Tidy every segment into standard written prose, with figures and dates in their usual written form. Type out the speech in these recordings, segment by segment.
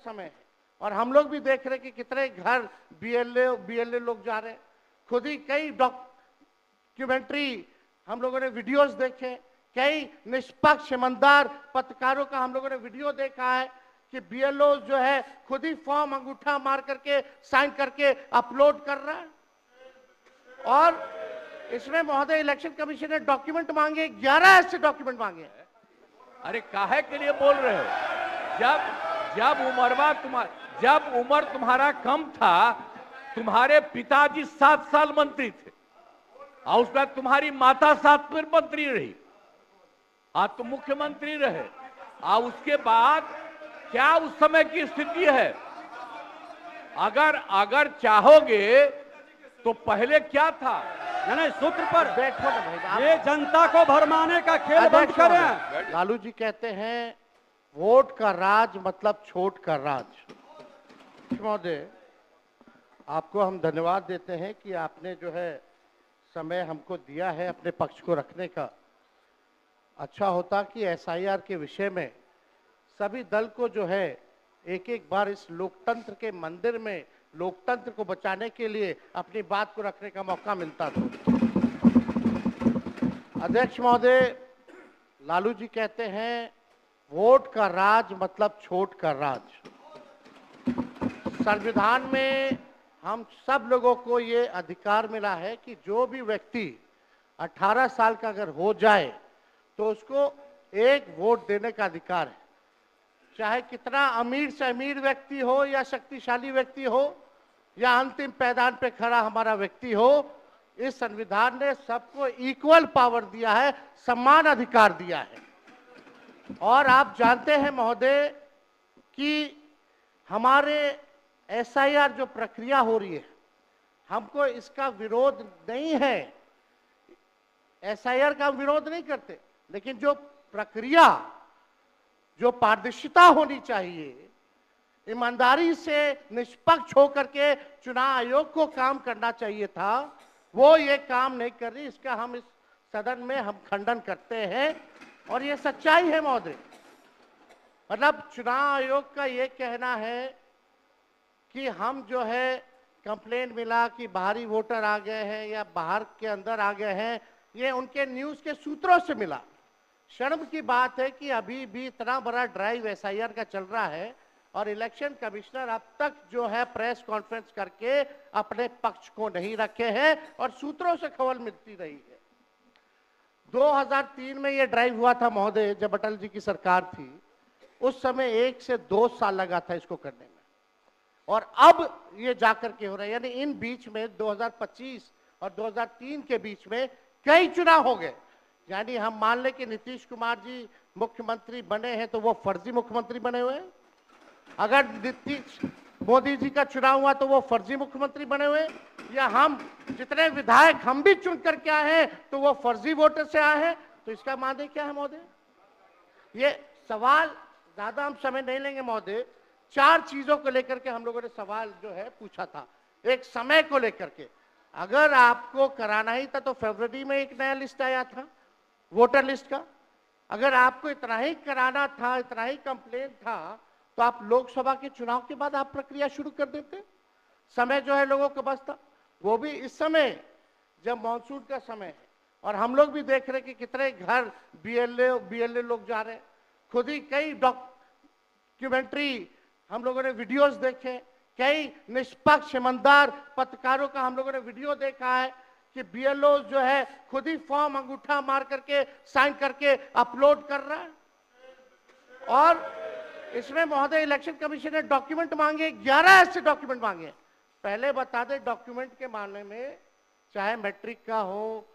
समय है और हम लोग भी देख रहे हैं कि कितने घर बीएलए लोग जा रहे हैं। खुद ही कई डॉक्यूमेंट्री हम लोगों ने वीडियोस देखे, कई निष्पक्ष ईमानदार पत्रकारों का हम लोगों ने वीडियो देखा है कि बीएलओ जो है खुद ही फॉर्म अंगूठा मार करके साइन करके अपलोड कर रहा है। और इसमें महोदय इलेक्शन कमीशन ने डॉक्यूमेंट मांगे, 11 ऐसे डॉक्यूमेंट मांगे। अरे काहे के लिए बोल रहे हो? जब उम्र तुम्हारा कम था, तुम्हारे पिताजी 7 साल मंत्री थे और उसके बाद तुम्हारी माता 7 फिर मंत्री रही, आज तुम मुख्यमंत्री रहे। और उसके बाद क्या उस समय की स्थिति है? अगर चाहोगे तो पहले क्या था? नहीं, सूत्र पर बैठो ना भाई, ये जनता को भरमाने का खेल बंद करें। लालू जी कहते हैं वोट का राज मतलब छोट का राज। महोदय, आपको हम धन्यवाद देते हैं कि आपने जो है समय हमको दिया है अपने पक्ष को रखने का। अच्छा होता कि एसआईआर के विषय में सभी दल को जो है एक एक बार इस लोकतंत्र के मंदिर में लोकतंत्र को बचाने के लिए अपनी बात को रखने का मौका मिलता था। अध्यक्ष महोदय, लालू जी कहते हैं वोट का राज मतलब छोट का राज। संविधान में हम सब लोगों को ये अधिकार मिला है कि जो भी व्यक्ति 18 साल का अगर हो जाए तो उसको एक वोट देने का अधिकार है, चाहे कितना अमीर से अमीर व्यक्ति हो या शक्तिशाली व्यक्ति हो या अंतिम पैदान पे खड़ा हमारा व्यक्ति हो। इस संविधान ने सबको इक्वल पावर दिया है, समान अधिकार दिया है। और आप जानते हैं महोदय कि हमारे एसआईआर जो प्रक्रिया हो रही है, हमको इसका विरोध नहीं है, एसआईआर का विरोध नहीं करते, लेकिन जो प्रक्रिया, जो पारदर्शिता होनी चाहिए, ईमानदारी से निष्पक्ष होकर के चुनाव आयोग को काम करना चाहिए था, वो ये काम नहीं कर रही। इसका हम इस सदन में हम खंडन करते हैं और ये सच्चाई है महोदय। मतलब चुनाव आयोग का ये कहना है कि हम जो है कंप्लेंट मिला कि बाहरी वोटर आ गए हैं या बाहर के अंदर आ गए हैं, ये उनके न्यूज के सूत्रों से मिला। शर्म की बात है कि अभी भी इतना बड़ा ड्राइव एसआईआर का चल रहा है और इलेक्शन कमिश्नर अब तक जो है प्रेस कॉन्फ्रेंस करके अपने पक्ष को नहीं रखे हैं और सूत्रों से खबर मिलती रही है। 2003 में ये ड्राइव हुआ था महोदय, जब अटल जी की सरकार थी, उस समय 1 से 2 साल लगा था इसको करने में, और अब ये जाकर के हो रहा है। यानी इन बीच में 2025 और 2003 के बीच में कई चुनाव हो गए। यानी हम मान लें कि नीतीश कुमार जी मुख्यमंत्री बने हैं तो वो फर्जी मुख्यमंत्री बने हुए हैं। अगर नीतीश मोदी जी का चुनाव हुआ तो वो फर्जी मुख्यमंत्री बने हुए, या हम जितने विधायक हम भी चुन करके आए हैं तो वो फर्जी वोटर से आए हैं। तो इसका माने क्या है महोदय? ये सवाल ज्यादा हम समय नहीं लेंगे महोदय। 4 चीजों को लेकर के हम लोगों ने सवाल जो है पूछा था। एक समय को लेकर के, अगर आपको कराना ही था तो फरवरी में एक नया लिस्ट आया था वोटर लिस्ट का। अगर आपको इतना ही कराना था, इतना ही कंप्लेंट था, तो आप लोकसभा के चुनाव के बाद आप प्रक्रिया शुरू कर देते। समय जो है लोगों के पास था, वो भी इस समय जब मानसून का समय है और हम लोग भी देख रहे हैं कि कितने घर बीएलए लोग जा रहे हैं। खुद ही कई डॉक्यूमेंट्री हम लोगों ने वीडियोस देखे, कई निष्पक्ष ईमानदार पत्रकारों का हम लोगों ने वीडियो देखा है कि बीएलओ जो है खुद ही फॉर्म अंगूठा मार करके साइन करके अपलोड कर रहा है। और इसमें महोदय इलेक्शन कमीशन ने डॉक्यूमेंट मांगे, 11 ऐसे डॉक्यूमेंट मांगे। पहले बता दें, डॉक्यूमेंट के मामले में चाहे मैट्रिक का हो,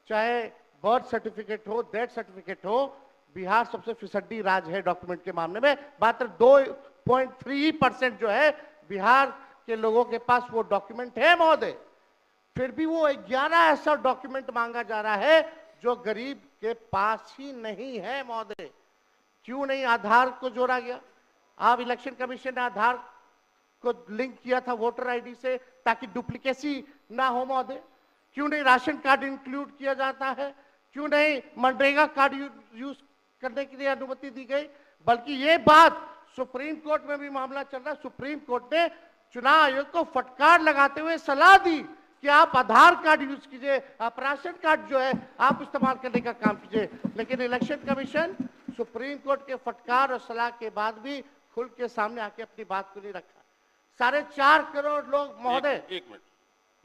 चाहे बर्थ सर्टिफिकेट हो, डेथ सर्टिफिकेट हो, बिहार सबसे फिसड्डी राज्य है डॉक्यूमेंट के मामले में। मात्र 2.3% जो है बिहार के लोगों के पास वो डॉक्यूमेंट है महोदय। फिर भी वो 11 ऐसा डॉक्यूमेंट मांगा जा रहा है जो गरीब के पास ही नहीं है महोदय। क्यों नहीं आधार को जोड़ा गया? आप इलेक्शन कमीशन ने आधार को लिंक किया था वोटर आईडी से ताकि डुप्लीकेसी ना हो महोदय। क्यों नहीं राशन कार्ड इंक्लूड किया जाता है? क्यों नहीं मनरेगा कार्ड यूज करने के लिए अनुमति दी गई? बल्कि ये बात सुप्रीम कोर्ट में भी मामला चल रहा है। सुप्रीम कोर्ट ने चुनाव आयोग को फटकार लगाते हुए सलाह दी कि आप आधार कार्ड यूज कीजिए, आप राशन कार्ड जो है आप इस्तेमाल करने का काम कीजिए। लेकिन इलेक्शन कमीशन सुप्रीम कोर्ट के फटकार और सलाह के बाद भी खुल के सामने आके अपनी बात को नहीं रखा। 4.5 करोड़ लोग महोदय, एक मिनट,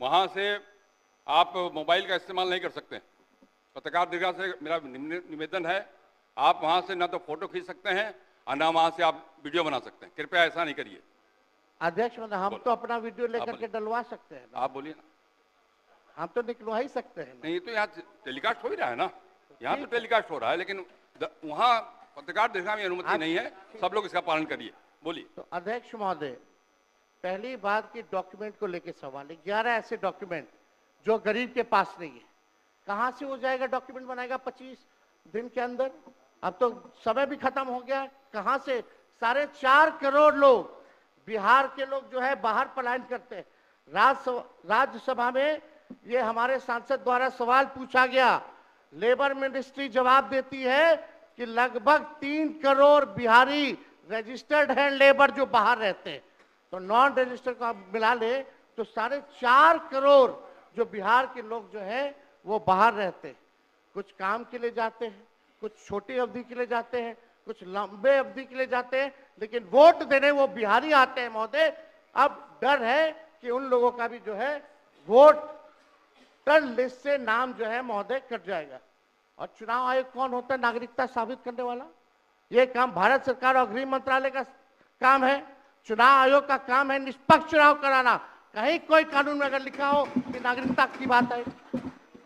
वहां से आप मोबाइल का इस्तेमाल नहीं कर सकते। पत्रकार दीर्घा से मेरा निवेदन है, आप वहां से ना तो फोटो खींच सकते हैं और ना वहां से आप वीडियो बना सकते हैं। कृपया ऐसा नहीं करिए। अध्यक्ष महोदय, हम तो अपना वीडियो लेकर के डलवा सकते हैं ना। आप बोलिए ना। हम तो निकलवा ही सकते हैं ना। नहीं तो यहाँ टेलीकास्ट हो ही रहा है ना, यहाँ तो टेलीकास्ट हो रहा है, लेकिन वहाँ पत्रकार दीर्घा में अनुमति नहीं है। सब लोग इसका पालन करिए। बोलिए। तो अध्यक्ष महोदय, पहली बात की डॉक्यूमेंट को लेकर सवाल है। 11 ऐसे डॉक्यूमेंट जो गरीब के पास नहीं है, कहां से हो जाएगा डॉक्यूमेंट बनाएगा 25 दिन के अंदर? अब तो समय भी खत्म हो गया। कहां से 4.5 करोड़ लोग, बिहार के लोग जो है बाहर पलायन करते हैं। राज्यसभा में ये हमारे सांसद द्वारा सवाल पूछा गया। लेबर मिनिस्ट्री जवाब देती है कि लगभग 3 करोड़ बिहारी रजिस्टर्ड हैं लेबर जो बाहर रहते हैं। तो नॉन रजिस्टर्ड को आप मिला ले तो 4.5 करोड़ जो बिहार के लोग जो हैं वो बाहर रहते हैं। कुछ काम के लिए जाते हैं, कुछ छोटी अवधि के लिए जाते हैं, कुछ लंबे अवधि के लिए जाते हैं, लेकिन वोट देने वो बिहारी आते हैं महोदय। अब डर है कि उन लोगों का भी जो है वोटर लिस्ट से नाम जो है महोदय कट जाएगा। और चुनाव आयोग कौन होता है नागरिकता साबित करने वाला? ये काम भारत सरकार और गृह मंत्रालय का काम है। चुनाव आयोग का काम है निष्पक्ष चुनाव कराना। कहीं कोई कानून में अगर लिखा हो कि नागरिकता की बात है।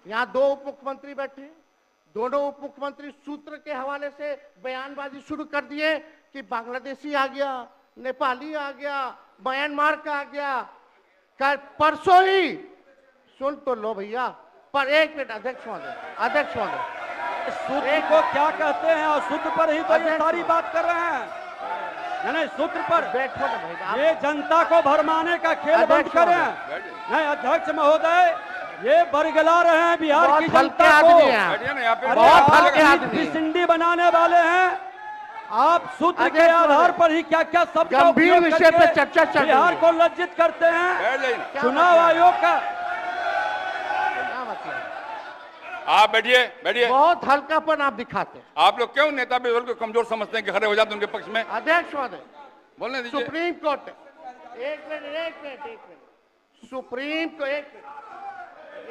यहाँ 2 उप मुख्यमंत्री बैठे हैं, दोनों उप मुख्यमंत्री सूत्र के हवाले से बयानबाजी शुरू कर दिए कि बांग्लादेशी आ गया, नेपाली आ गया, म्यांमार का आ गया। कल परसों ही सुन तो लो भैया, पर एक मिनट अध्यक्ष महोदय, सूत्र को क्या कहते हैं और सूत्र पर ही तो ये सारी बात कर रहे हैं। नहीं, सूत्र पर बैठो ना भाई। ये जनता को भरमाने का खेल बंद करें। नहीं अध्यक्ष महोदय, ये बरगला रहे हैं बिहार की जनता को। बहुत हल्के आदमी सिंडी बनाने वाले हैं। आप सूत्र के आधार पर ही क्या क्या सब गंभीर विषय पे चर्चा चल रही है। बिहार को लज्जित करते हैं। चुनाव आयोग का आप बैठिए। बहुत हल्कापन आप दिखाते हैं। आप लोग क्यों नेता बिल्कुल को कमजोर समझते हैं कि खड़े हो जाते उनके पक्ष में? अध्यक्ष महोदय, बोलने दीजिए। सुप्रीम कोर्ट एक मिनट सुप्रीम को एक मिनट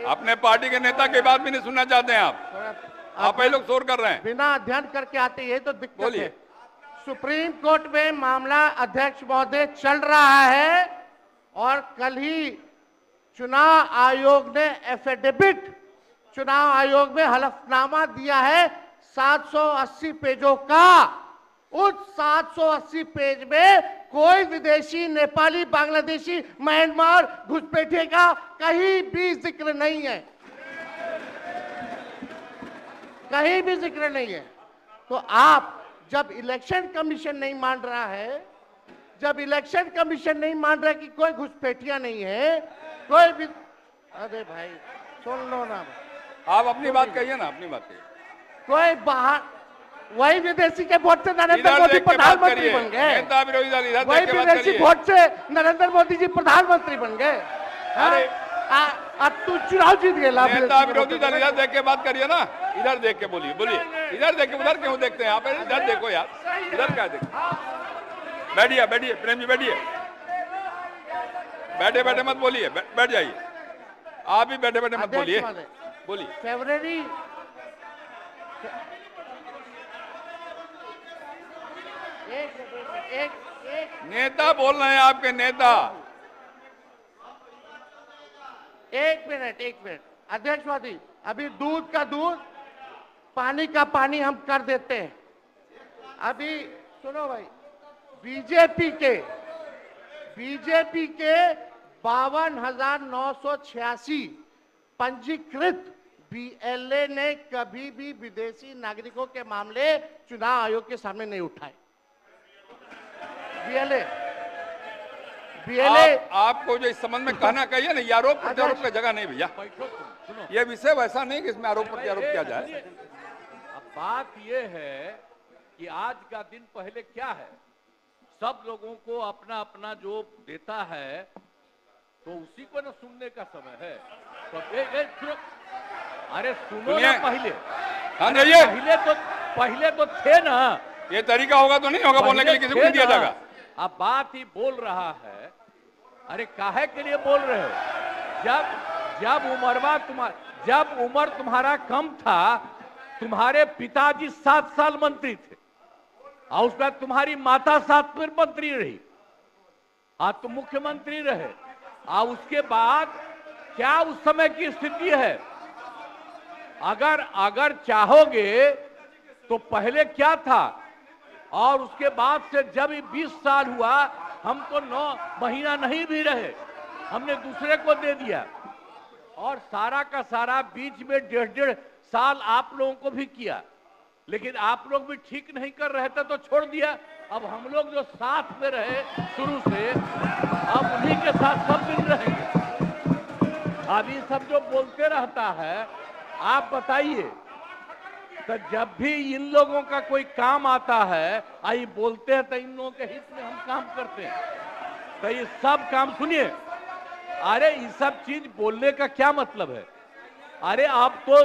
अपने पार्टी के नेता की बात भी नहीं सुनना चाहते हैं आप ही लोग शोर कर रहे हैं। बिना अध्ययन करके आते ये तो दिक्कत बोलिए। है। सुप्रीम कोर्ट में मामला अध्यक्ष महोदय चल रहा है और कल ही चुनाव आयोग ने एफिडेविट चुनाव आयोग में हलफनामा दिया है 780 पेजों का। उस 780 पेज में कोई विदेशी, नेपाली, बांग्लादेशी, म्यांमार, घुसपैठिए का कहीं भी जिक्र नहीं है, कहीं भी जिक्र नहीं है। तो आप जब इलेक्शन कमीशन नहीं मान रहा है, जब इलेक्शन कमीशन नहीं मान रहा है कि कोई घुसपैठिया नहीं है, कोई भी, अरे भाई सुन लो ना, आप अपनी बात कहिए ना, अपनी बात कहिए। कोई बाहर, वही विदेशी के वोट से नरेंद्र मोदी प्रधानमंत्री बन गए। वही विदेशी वोट से नरेंद्र मोदी जी प्रधानमंत्री बन गए। अरे अब तू चुनाव जीत गए। नेता विरोधी दल इधर देख के बात करिए ना, इधर देख के बोलिए। इधर देख के, उधर क्यों देखते हैं आप? इधर देखो यार, इधर क्या देखो। बैठिए प्रेम जी, बैठे मत बोलिए, बैठ जाइए। आप भी बैठे मत बोलिए। फरवरी एक नेता बोल रहे हैं, आपके नेता। एक मिनट अध्यक्ष महोदय, अभी दूध का दूध, पानी का पानी हम कर देते हैं। अभी सुनो भाई, बीजेपी के 52,986 पंजीकृत बीएलए ने कभी भी विदेशी नागरिकों के मामले चुनाव आयोग के सामने नहीं उठाए। बीएलए आपको जो इस संबंध में कहना कहिए ना, ये आरोप प्रत्यारोप का जगह नहीं भैया। ये विषय वैसा नहीं कि इसमें आरोप प्रत्यारोप किया जाए। अब बात ये है कि आज का दिन पहले क्या है, सब लोगों को अपना अपना जो देता है तो उसी को ना सुनने का समय है। तो सुनो, अरे सुनो ना पहले। हाँ रहिए, पहले तो थे ना। ये तरीका होगा तो नहीं होगा बोलने के लिए, किसी को नहीं दिया जाएगा। अब बात ही बोल रहा है। अरे काहे के लिए बोल रहे हो? जब उम्र तुम्हारा कम था, तुम्हारे पिताजी 7 साल मंत्री थे और उसके बाद तुम्हारी माता 7 फिर मंत्री रही, आज तुम मुख्यमंत्री रहे। और उसके बाद क्या उस समय की स्थिति है? अगर चाहोगे तो पहले क्या था और उसके बाद से जब 20 साल हुआ, हम तो 9 महीना नहीं भी रहे, हमने दूसरे को दे दिया। और सारा का सारा बीच में 1.5 साल आप लोगों को भी किया, लेकिन आप लोग भी ठीक नहीं कर रहे थे तो छोड़ दिया। अब हम लोग जो साथ में रहे शुरू से, अब उन्हीं के साथ सब दिन रहेंगे। अब ये सब जो बोलते रहता है, आप बताइए, तो जब भी इन लोगों का कोई काम आता है, आई बोलते हैं तो इन लोगों के हित में हम काम करते हैं। तो ये सब काम सुनिए, अरे ये सब चीज बोलने का क्या मतलब है? अरे आप तो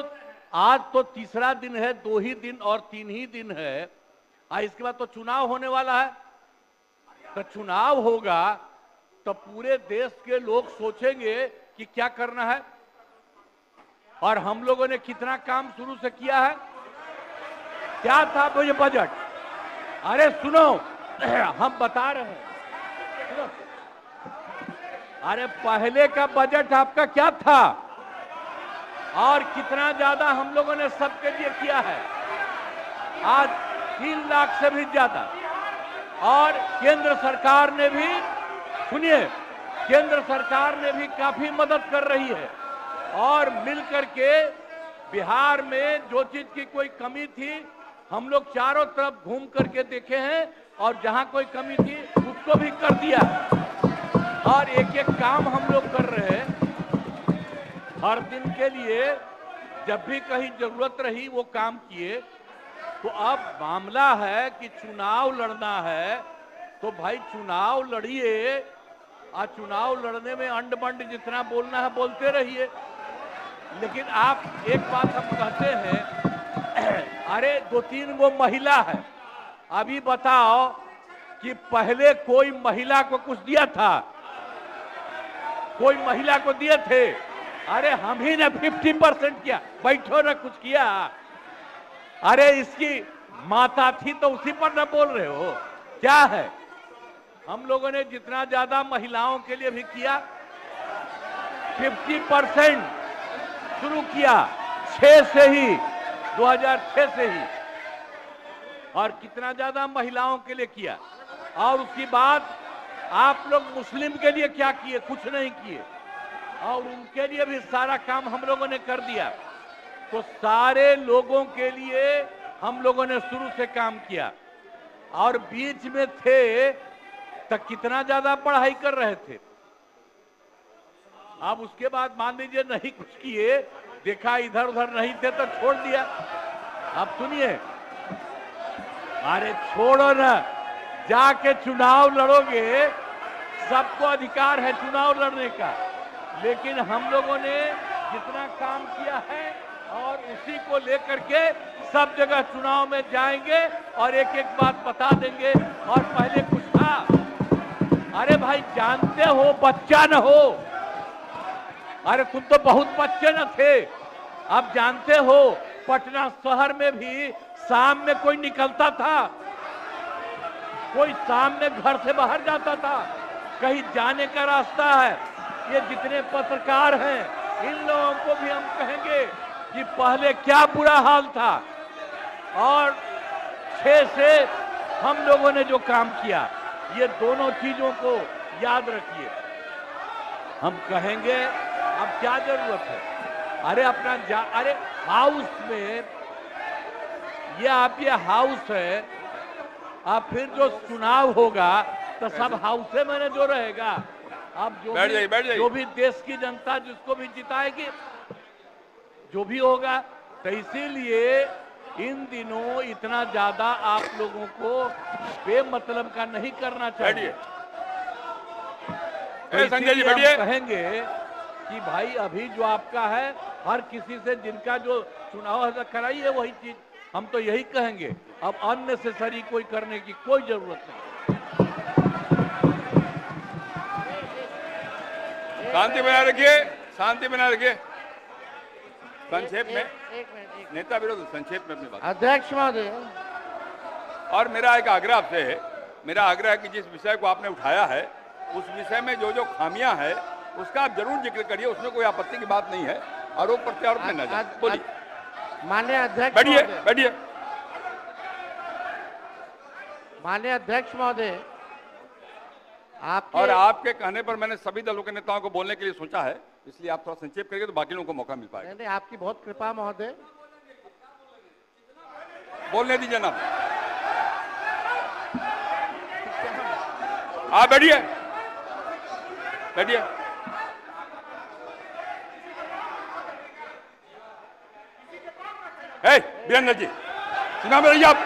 आज तो तीसरा दिन है, 2 ही दिन और 3 ही दिन है, इसके बाद तो चुनाव होने वाला है। तो चुनाव होगा तो पूरे देश के लोग सोचेंगे कि क्या करना है, और हम लोगों ने कितना काम शुरू से किया है। क्या था वो ये बजट? अरे सुनो, हम बता रहे हैं, सुनो। अरे पहले का बजट आपका क्या था और कितना ज्यादा हम लोगों ने सबके लिए किया है? आज 3 लाख से भी ज्यादा। और केंद्र सरकार ने भी, सुनिए, केंद्र सरकार ने भी काफी मदद कर रही है। और मिलकर के बिहार में जो चीज की कोई कमी थी, हम लोग चारों तरफ घूम करके देखे हैं और जहां कोई कमी थी उसको भी कर दिया। और एक एक काम हम लोग कर रहे हैं हर दिन के लिए। जब भी कहीं जरूरत रही वो काम किए। तो अब मामला है कि चुनाव लड़ना है तो भाई चुनाव लड़िए, और चुनाव लड़ने में अंड बंड जितना बोलना है बोलते रहिए। लेकिन आप एक बात हम कहते हैं, अरे 2-3 गो महिला है, अभी बताओ कि पहले कोई महिला को कुछ दिया था? कोई महिला को दिए थे? अरे हम ही ने 50% किया। बैठो ना, कुछ किया? अरे इसकी माता थी तो उसी पर ना बोल रहे हो? क्या है? हम लोगों ने जितना ज्यादा महिलाओं के लिए भी किया, 50% शुरू किया 6 से ही, 2006 से ही। और कितना ज्यादा महिलाओं के लिए किया। और उसके बाद आप लोग मुस्लिम के लिए क्या किए? कुछ नहीं किए। और उनके लिए भी सारा काम हम लोगों ने कर दिया। तो सारे लोगों के लिए हम लोगों ने शुरू से काम किया। और बीच में थे तो कितना ज्यादा पढ़ाई कर रहे थे। अब उसके बाद मान लीजिए नहीं कुछ किए, देखा इधर उधर नहीं थे तो छोड़ दिया। अब सुनिए, अरे छोड़ो ना, जाके चुनाव लड़ोगे, सबको अधिकार है चुनाव लड़ने का। लेकिन हम लोगों ने जितना काम किया है और उसी को लेकर के सब जगह चुनाव में जाएंगे और एक एक बात बता देंगे। और पहले कुछ था, अरे भाई जानते हो, बच्चा न हो, अरे तुम तो बहुत बच्चे न थे। अब जानते हो पटना शहर में भी शाम में कोई निकलता था? कोई शाम में घर से बाहर जाता था? कहीं जाने का रास्ता है? ये जितने पत्रकार हैं इन लोगों को भी हम कहेंगे कि पहले क्या बुरा हाल था। और 6 से हम लोगों ने जो काम किया, ये दोनों चीजों को याद रखिए। हम कहेंगे अब क्या जरूरत है? अरे अपना अरे हाउस में ये हाउस है, अब फिर जो चुनाव होगा तो सब हाउस में जो रहेगा। अब जो भी देश की जनता जिसको भी जिताएगी, जो भी होगा। तो इसीलिए इन दिनों इतना ज्यादा आप लोगों को बेमतलब का नहीं करना चाहिए। तो संजय जी इसीलिए हम बैठिए। कहेंगे कि भाई अभी जो आपका है, हर किसी से जिनका जो चुनाव है कराइए वही चीज। हम तो यही कहेंगे, अब अननेसेसरी कोई करने की कोई जरूरत नहीं। शांति बनाए रखिए, शांति बनाए रखिए। संक्षेप में एक मिनट। नेता विरोध संक्षेप में अपनी बात। अध्यक्ष महोदय, और मेरा एक आग्रह आपसे है, मेरा आग्रह है कि जिस विषय को आपने उठाया है उस विषय में जो जो खामियां है उसका आप जरूर जिक्र करिए, उसमें कोई आपत्ति की बात नहीं है। आरोप प्रत्यारोप में न जाए। बोलिए। माननीय अध्यक्ष बैठिए महोदय, बैठिए। माननीय अध्यक्ष महोदय, और आपके कहने पर मैंने सभी दलों के नेताओं को बोलने के लिए सोचा है, इसलिए आप थोड़ा संक्षेप करिए तो बाकी लोगों को मौका मिल पाएगा। नहीं, आपकी बहुत कृपा महोदय। बोलने दीजिए ना। आप बैठिए बैठिए। वीरेंद्र जी सुना मेरी आप।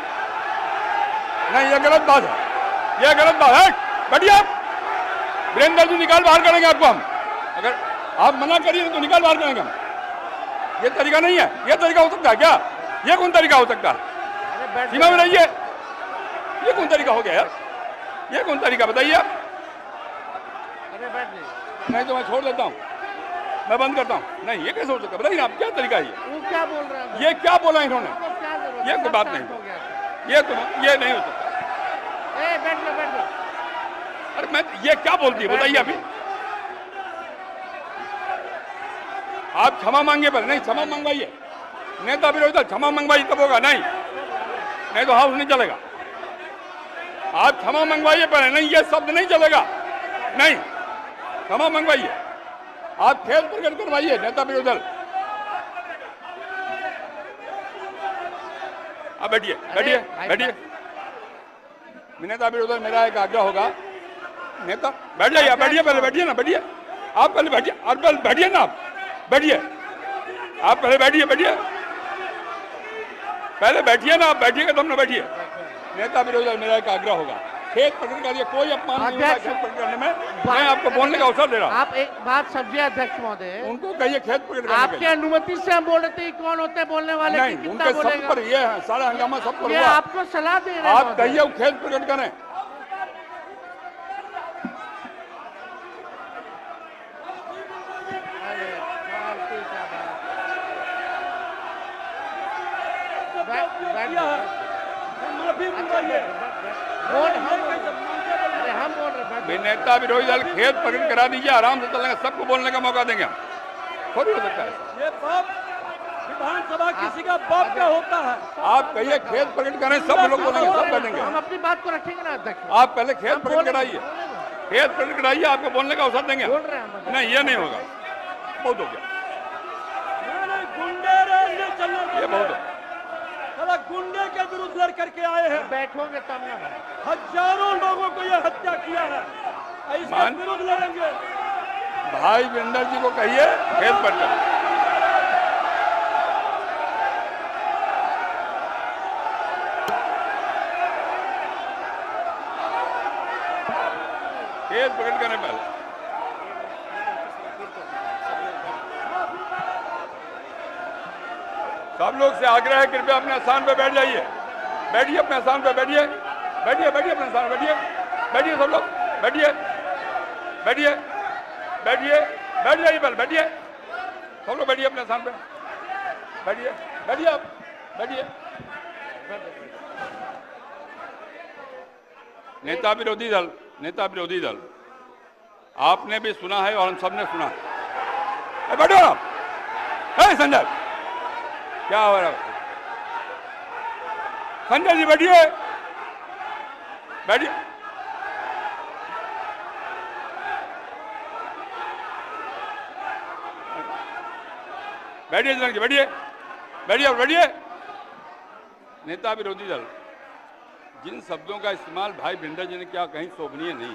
नहीं, ये गलत बात है, ये गलत बात है। बैठिए आप। वीरेंद्र जी निकाल बाहर करेंगे आपको हम, अगर आप मना करिए तो निकाल बाहर करेंगे हम। ये तरीका नहीं है, ये तरीका हो सकता है क्या? ये कौन तरीका हो सकता है? सीमा में रहिए। ये कौन तरीका हो गया यार? ये कौन तरीका बताइए आप? अरे बैठ जाइए। नहीं तो मैं छोड़ देता हूँ, मैं बंद करता हूँ। नहीं, ये कैसे हो सकता है बताइए आप, क्या तरीका है ये? वो क्या बोल रहे हैं? ये क्या बोला इन्होंने? क्या जरूरत? ये कोई बात नहीं, हो गया। ये नहीं हो सकता। बैठ लो। अरे मैं ये क्या बोलती है बताइए अभी? आप क्षमा मांगे पर नहीं, क्षमा मंगवाइए। नेता विरोधी दल क्षमा मंगवाइए तब होगा, नहीं तो हाउस नहीं चलेगा। आप क्षमा मंगवाइए पहले, नहीं ये शब्द नहीं चलेगा। नहीं, क्षमा मंगवाइए। आप खेल प्रकट करवाइए नेता विरोधी दल। आप बैठिए। नेता विरोधी दल, मेरा एक आग्रह होगा। नेता बैठ जाइए, आप बैठिए पहले, बैठिए ना, बैठिए आप पहले, बैठिए और पहले बैठिए ना, आप बैठिए, आप पहले बैठिए पहले बैठिए ना, आप बैठिएगा तब ना बैठिए। नेता विरोधी दल, मेरा एक आग्रह होगा, खेत प्रकट करिए, कोई अपमान नहीं होगा खेत प्रकट करने में। मैं आपको बोलने का अवसर दे रहा हूँ। आप एक बात समझिए अध्यक्ष महोदय, उनको कहिए खेत प्रकट करने आपके अनुमति से हम बोल रहे थे कौन होते हैं बोलने वाले? नहीं, कि उनके कितना सब बोलेगा? पर ये है, सारा हंगामा सब पर ये हुआ। आपको सलाह दे रहे हैं आप महोदय। कहिए वो खेत प्रकट करें। अरे, फालतू का बात। माफी मंगवाइए। अरे हम बोल रहे हैं। नेता विरोधी दल खेत प्रकट करा दीजिए, आराम से चलेंगे, सबको बोलने का मौका देंगे हम। थोड़ी हो सकता है ये बाप विधानसभा किसी का बाप का होता है। आप कहिए खेत प्रकट करें, सब लोग बोलेंगे, सब बैठेंगे। हम अपनी बात को रखेंगे ना अध्यक्ष। आप पहले खेत प्रकट कराइए, खेत प्रकट कराइए, आपको बोलने का अवसर देंगे। बोल रहे हैं हम। नहीं, ये नहीं होगा, बहुत हो गया, गुंडे राज चलने ये बहुत हो। साला गुंडे के विरुद्ध लड़ करके आए हैं। बैठोगे तब ना। हजारों लोगों को यह हत्या किया है, इसके विरुद्ध लड़ेंगे। भाई वीरेंद्र जी को कहिए खेत प्रकट करें। खेत प्रकट करने पहले सब लोग से आग्रह है, कृपया अपने स्थान पर बैठ जाइए। बैठिए अपने स्थान पर, बैठिए अपने स्थान पर, बैठिए सब लोग, बैठ जाइए पहले, बैठिए सब लोग, बैठिए अपने स्थान पे, बैठिए आप, बैठिए। नेता विरोधी दल आपने भी सुना है और हम सब ने सुना है। बैठो आप। संजय क्या हो रहा है? संजय जी बैठिए। बैठिए बैठिए। नेता विरोधी दल, जिन शब्दों का इस्तेमाल भाई वीरेंद्र जी ने किया कहीं शोभनीय नहीं।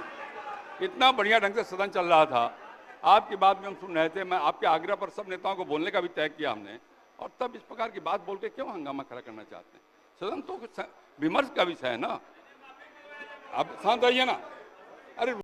इतना बढ़िया ढंग से सदन चल रहा था, आपकी बात में हम सुन रहे थे। मैं आपके आग्रह पर सब नेताओं को बोलने का भी तय किया हमने, और तब इस प्रकार की बात बोल के क्यों हंगामा खड़ा करना चाहते हैं? सदन तो विमर्श का विषय है ना। आप शांत रहिए ना। अरे